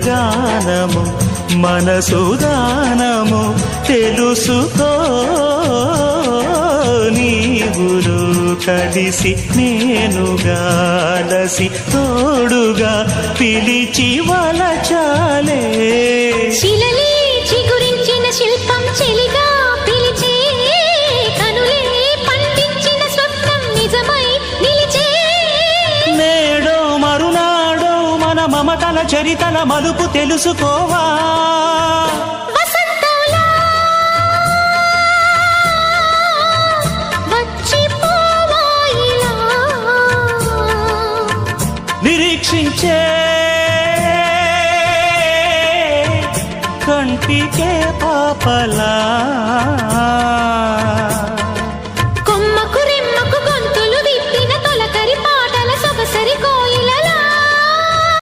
గానము మనసుదానము తెలుసుకో నీవులు కలిసి నేనుగాలసి తోడుగా పిలిచి వలచాలే శిలలే చిగురించిన శిల్పం చెలిగా పిలిచే కనులే పండించిన స్వప్నం నిజమై నిలిచే నేడో మరునాడో మన మమతల చరితల మలుపు తెలుసుకోవా వసంతంలా వచ్చిపోవా ఇలా నిరీక్షించే కంటికే పాపలా